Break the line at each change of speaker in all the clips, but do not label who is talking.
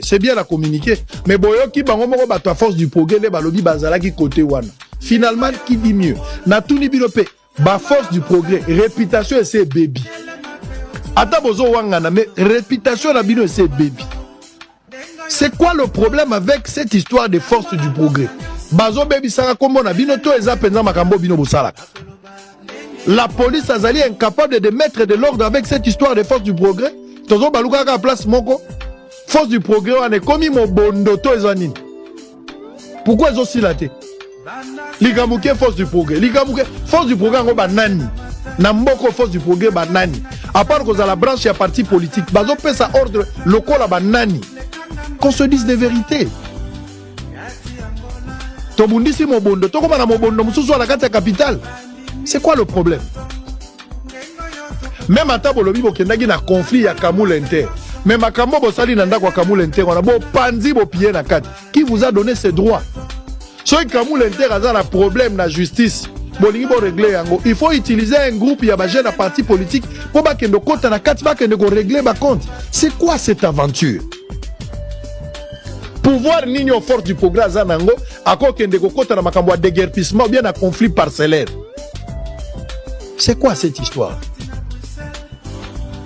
C'est bien à communiquer, mais boyoki bango moko bato à force du progrès les balobi bazala qui côté wana. Finalement qui dit mieux? Na tout ni bilope ba force du progrès, réputation et c'est baby. Ata bozo wangana mais réputation na bino c'est baby. C'est quoi le problème avec cette histoire de force du progrès? Bazo baby sara kombo na bino to eza penza makambo bino bosalaka. La police azali incapable de mettre de l'ordre avec cette histoire de force du progrès. Tozo baluka ka place moko. Force du progrès on est comme mo bondo to ezanini. Pourquoi ils ont silaté? Ligamouke force du progrès. Ligamouke force du progrès ngo banani. Namboko force du progrès banani. À part que la branche ya parti politique, bazo pesa ordre local banani. Qu'on se dise des vérités. Tobundisi mo bondo, to koma na mo bondo mususu la carte capitale. C'est quoi le problème? Même à table lobi bokendaki na conflit ya Kamul Inter. Mais makambo bosali na ndako Kamul Inter on a bo panzi bo pied na carte. Qui vous a donné ces droits? Soy Kamul Inter a un problème na justice. Bolingi bo régler yango. Il faut utiliser un groupe ya ba jeune à parti politique pour ba kendo kota na carte ba kendo régler ba compte. C'est quoi cette aventure? Pouvoir nino force du progrès zanango ako kende kota na makambo de déguerpissement ou bien na conflit parcellaire. C'est quoi cette histoire?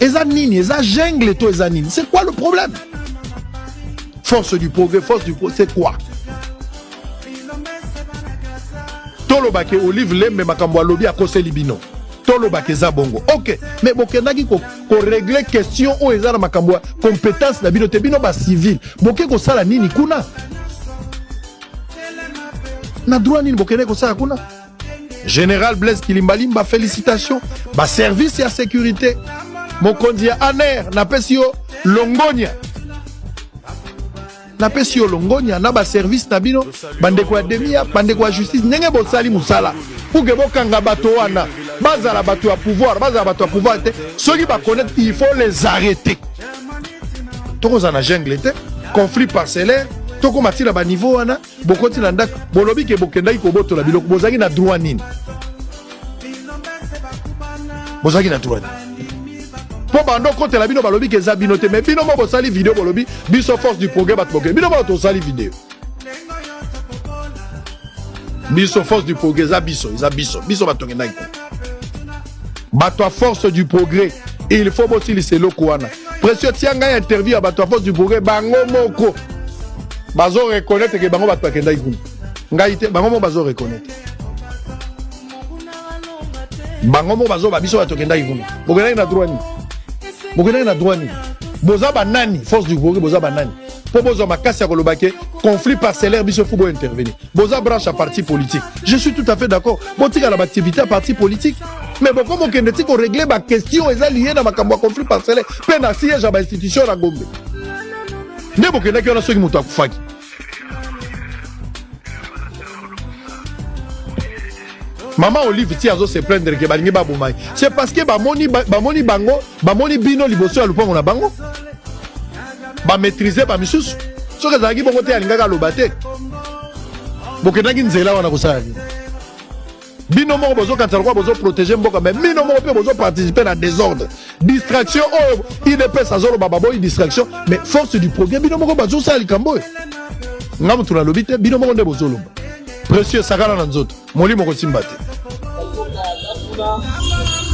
Ezanini, jungle to ezanini. C'est quoi le problème? Force du progrès, c'est quoi? Tolobake Olive Lembe makambo lobi akose libino. Tolobake zabongo. OK, mais bokendaki ko régler question o ezana makambo compétence na bino te bino ba civil. Boke ko sala nini kuna? Na droit nini bokende ko sala kuna? Général Blaise Kilimbalimba, félicitations. Ba service et sécurité. Mokondia Aner, na pesio Longonia. Na pesio Longonia, na ba service na bino, bande kwa demia, bande kwa justice, nenge bo sali musala. Pour que bo kanga bato wana, baza la bato à pouvoir, ceux qui ba connaître, il faut les arrêter. Toko za na jungle te, conflit parcellaire. Toko mati la ba niveau wana bokoti na ndak bolobi ke bokendaki ko boto la biloko bozaki na droit nini? Bozaki na droit nini? Po bando kote la bino balobi ke za bino te mais bino mo bosali vidéo bolobi biso force du progrès bat boke bino mo to sali vidéo. Biso force du progrès za biso batongenda ko. Bato force du progrès et il faut bosili selo ko wana. Précieux tianga interview à bato force du progrès bango moko. Bazo reconnaître que bango bato kenda ikuni. Ngaite bango mo bazo reconnaître. Bango mo bazo babiso bato kenda ikuni. Bokenda na droit ni. Bokenda na droit ni. Boza banani force du progrès boza banani. Po bozo makasi ya kolobake conflit parcellaire biso fubo intervenir. Boza branche à parti politique. Je suis tout à fait d'accord. Botika na activité à parti politique. Mais bon comme okende ti ko régler ba question eza lié na makambo conflit parcellaire pe na siège ba institution na Gombe. Ne bokenda ki ona soki muto akufaki. Maman Olive ti azo se plaindre ke balingi ba bomai. C'est parce que bamoni bango, bamoni bino liboso ya lupango na bango. Ba maîtriser ba misusu. Soki zaki bongo te alingaka lobate. Bokenda ki nzela wana kosala. Bino moko bozo kantalwa bozo protéger mboka mais bino moko pe bozo participer à désordre. Distraction oh il dépêche azolo bababoy distraction mais force du progrès bino moko bazo sali kambo. Ngamu tuna lobite bino moko nde bozo loba. Précieux sakala na nzoto. Moli moko simbate.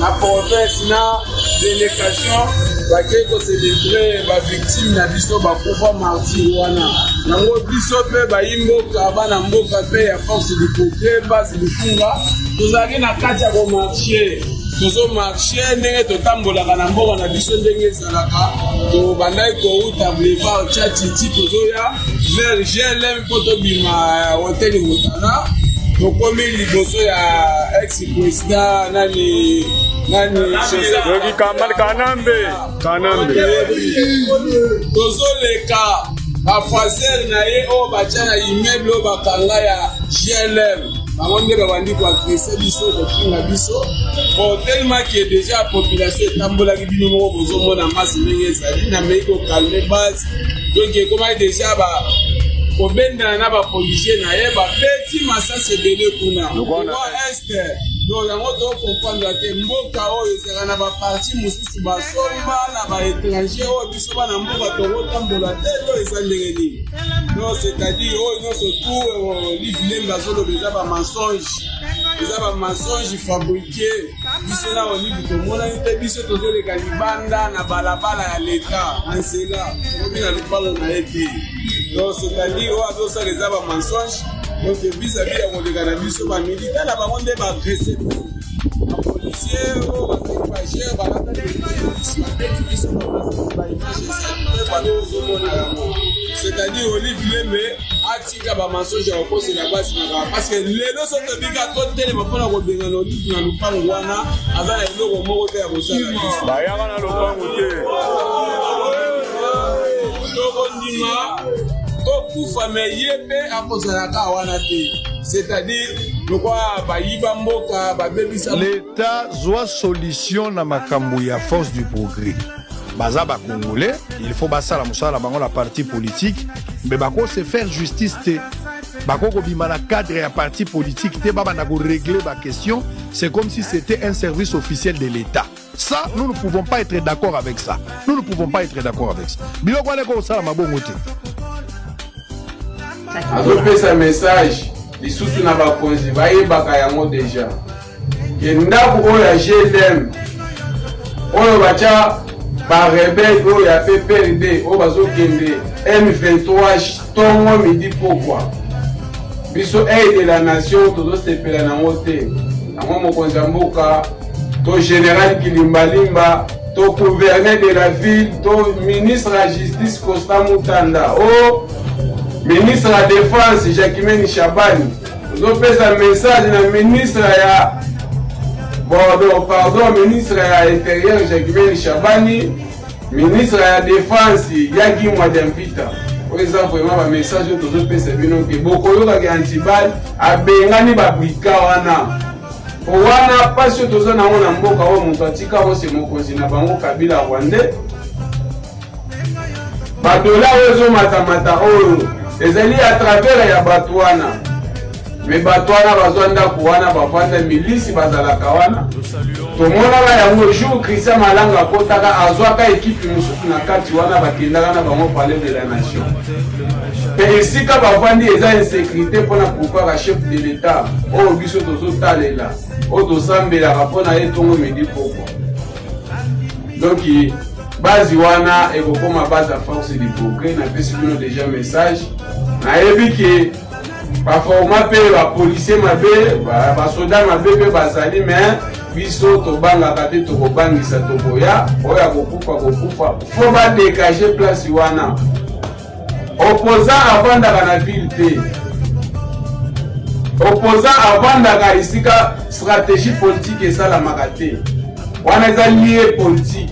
La province na délégation va que célébrer ba victime na biso ba pouvoir martyr wana. Nango biso pe ba imboka bana mboka pe ya force du progrès base du kunga. Tozali na kati ya ko marcher. Tozo marcher ndenge totambolaka na mboka na biso ndenge ezalaka. To bandai ko utable ba tchatiti tozo ya vers GLM poto bima hotel Mutana. tokomi liboso ya ex-président nani
Yogi Kanambe.
tozoleka bafaser na ye oyo batya na immeuble oyo bakanga ya GLM bango nde babandi koagrese biso kofinga biso bon tellement ke déjà population etambolaki bino moko bozomona masi ndenge ezali na mei kokalme base donc ekomaki déjà kobendana na bapolisier na ye bapeti masasi ebele kuna este donc yango tokomprendre te mboka oyo ezalaka na baparti mosusu basomba na baétranger oyo biso bana mboka tokotambola te to eza ndenge nini donc c'est-à-dire oyo nyonso tu livilembe azoloba eza bamensonge fabriqué biso na olive tomonani te biso tozoleka libanda na balabala ya leta na nzela tokomi na lupalo na ye te donc c'est-à-dire oyo azosala eza bamensonge donc vis-à-vis ya koleka na biso bamilitaire na bango nde bagrese biso bapolisier oyo bazali bagere balata babeti biso baimage esalipe bazozomona yango c'est-à-dire olive lembe atika bamensonge ya kokosela basi na kaka parce que lelo so tobika totelema mpona kobengana olive na lupango wana aza na eloko moko te ya kosala biso
bayaka na lupango te
tokondima tokufa me ye mpe akozalaka wana te c'est-à-dire lokwa bayiba mboka babebisa
l'état zwa solution na makambo ya force du progrès baza bakongolais il faut basala mosala bango la parti politique mais bako se faire justice te bako kobima na cadre ya parti politique te babanda ko régler ba question c'est comme si c'était un service officiel de l'état. Ça, nous ne pouvons pas être d'accord avec ça. Nous ne pouvons pas être d'accord avec ça. Bilo kwa leko osala mabongo te.
azopesa message lisusu na bakonzi bayebaka yango deja ke ndako oyo ya GLM oyo batya barebele oyo ya PPRD oyo bazokende M23 tongo midi pokwa biso aide la nation tozosepela nango te yango mokonzi ya mboka to général Kilimbalimba to gouverneur de la ville to ministre ya justice Constant Mutanda o ministre de la défense Jacquemaine Chabani tozopesa message na ministre ya ministre ya intérieur Jacquemaine Chabani ministre ya défense Yagi Mwadiampita oyo eza vraiment ba message oyo tozopesa bino ke bokoyokaki antibal abengani babrika wana pasi oyo toza nango na mboka oyo moto atika ose mokonzi na bango Kabila Rwandais badola oyo ezomatamata oyo ezali à travers ya bato wana me bato wana bazwa ndako wana bavanda milisi bazalaka wana tomonaka yango jour Christian Malanga akotaka azwaka ekipe mosusu na kati wana bakendaka na bango palais de la nation mpe esika bavandi eza insécurité mpona pouvoir chef de l'état oyo biso tozotalela oyo tosambelaka mpona ye ntongo midi poko donc base wana ekokoma base ya force du progrès napesi bino déjà message nayebi ke baforma mpe bapolisier mabe basoda mabe mpe bazali mais biso tobangaka te tokobangisa tokoya oyo akokufa fo badekage place wana opposant avandaka na ville te opposant avandaka esika stratégie politique esalamaka te wana eza lie politique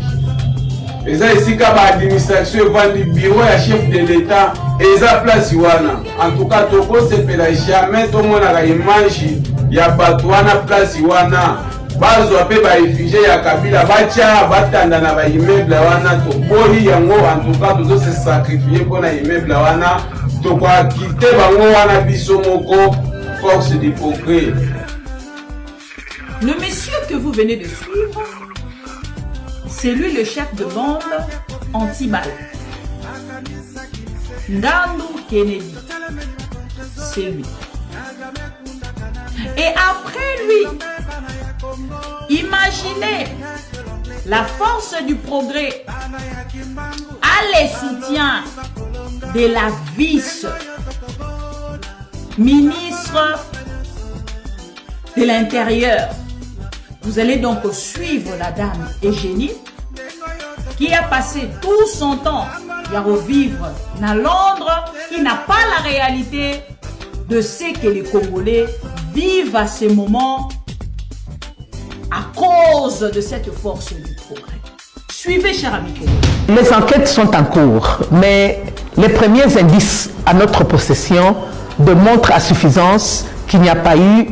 eza esika baadministration evandi bureau ya chef de l'état eza place wana en tout cas tokosepela jamais tomonaka image ya bato wana place wana bazwa mpe baeffigie ya Kabila batya batanda na baimmeuble wana toboyi yango en tout cas tozose sacrifier mpona immeuble wana tokoakite bango wana biso moko force du progrès.
Le monsieur que vous venez de suivre, c'est lui le chef de bande anti-balle. Ngandou Kennedy, c'est lui. Et après lui, imaginez la force du progrès a les soutiens de la vice-ministre de l'Intérieur. Vous allez donc suivre la dame Eugénie qui a passé tout son temps à revivre dans Londres, qui n'a pas la réalité de ce que les Congolais vivent à ces moments à cause de cette force du progrès. Suivez, cher ami.
Les enquêtes sont en cours, mais les premiers indices à notre possession démontrent à suffisance qu'il n'y a pas eu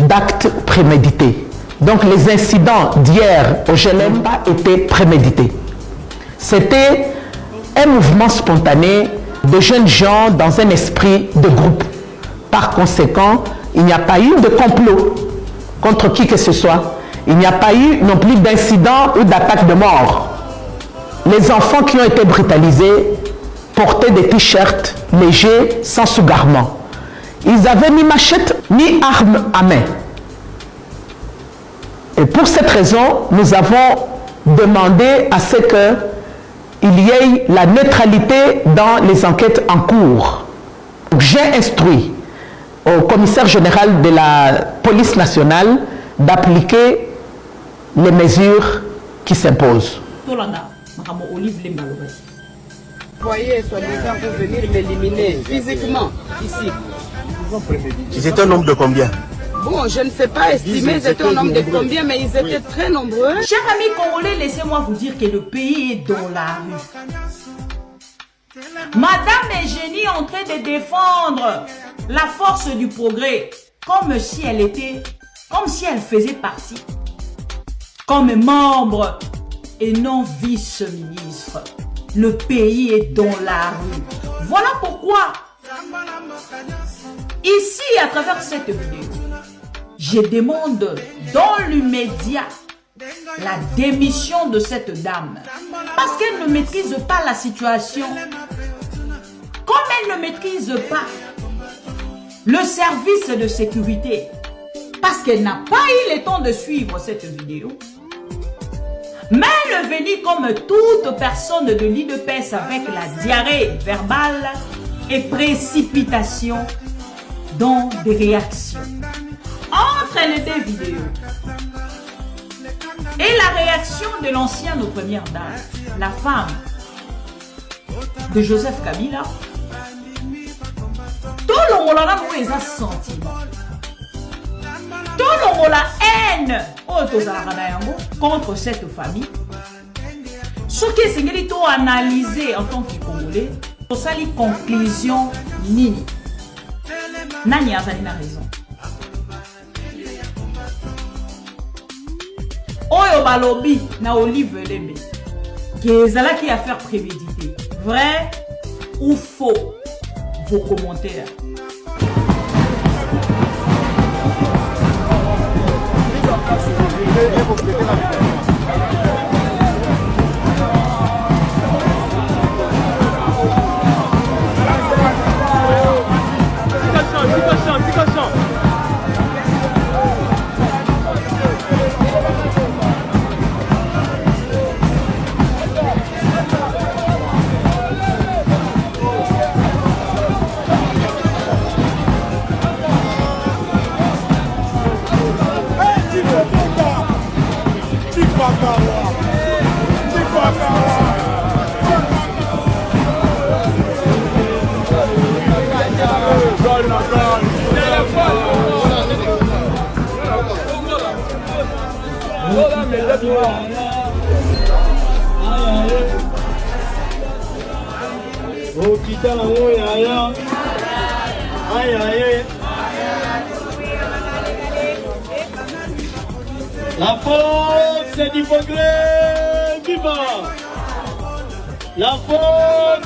d'acte prémédité. Donc les incidents d'hier au GLM n'ont pas été prémédités. C'était un mouvement spontané de jeunes gens dans un esprit de groupe. Par conséquent, il n'y a pas eu de complot contre qui que ce soit. Il n'y a pas eu non plus d'incident ou d'attaque de mort. Les enfants qui ont été brutalisés portaient des t-shirts légers sans sous-garment. Ils n'avaient ni machette ni arme à main. Et pour cette raison, nous avons demandé à ce qu'il y ait la neutralité dans les enquêtes en cours. J'ai instruit au commissaire général de la police nationale d'appliquer les mesures qui s'imposent.
Voyez, soi-disant pour venir m'éliminer physiquement ici.
Ils étaient un nombre de combien?
Bon, je ne sais pas estimer ils étaient un nombre de combien, mais ils étaient très nombreux.
Chers amis congolais, laissez-moi vous dire que le pays est dans la rue. Madame Eugénie est en train de défendre la force du progrès comme si elle faisait partie, comme membre et non vice-ministre. Le pays est dans la rue. Voilà pourquoi, ici, à travers cette vidéo, je demande dans l'immédiat la démission de cette dame. Parce qu'elle ne maîtrise pas la situation. Comme elle ne maîtrise pas le service de sécurité, parce qu'elle n'a pas eu le temps de suivre cette vidéo, mais elle est venue comme toute personne de l'IDPS avec la diarrhée verbale et précipitation dans des réactions. Entre les deux vidéos et la réaction de l'ancienne première dame, la femme de Joseph Kabila, tout le monde a eu un sentiment. Tout le monde a haine contre cette famille. Ce qui est analysé en tant que Congolais, pour ça, les conclusions nini. Nani a raison. Oyo balobi na Olive Lembe. Qu'est-ce qui a fait préméditer? Vrai ou faux? Vos commentaires.
La force du progrès, viva! La force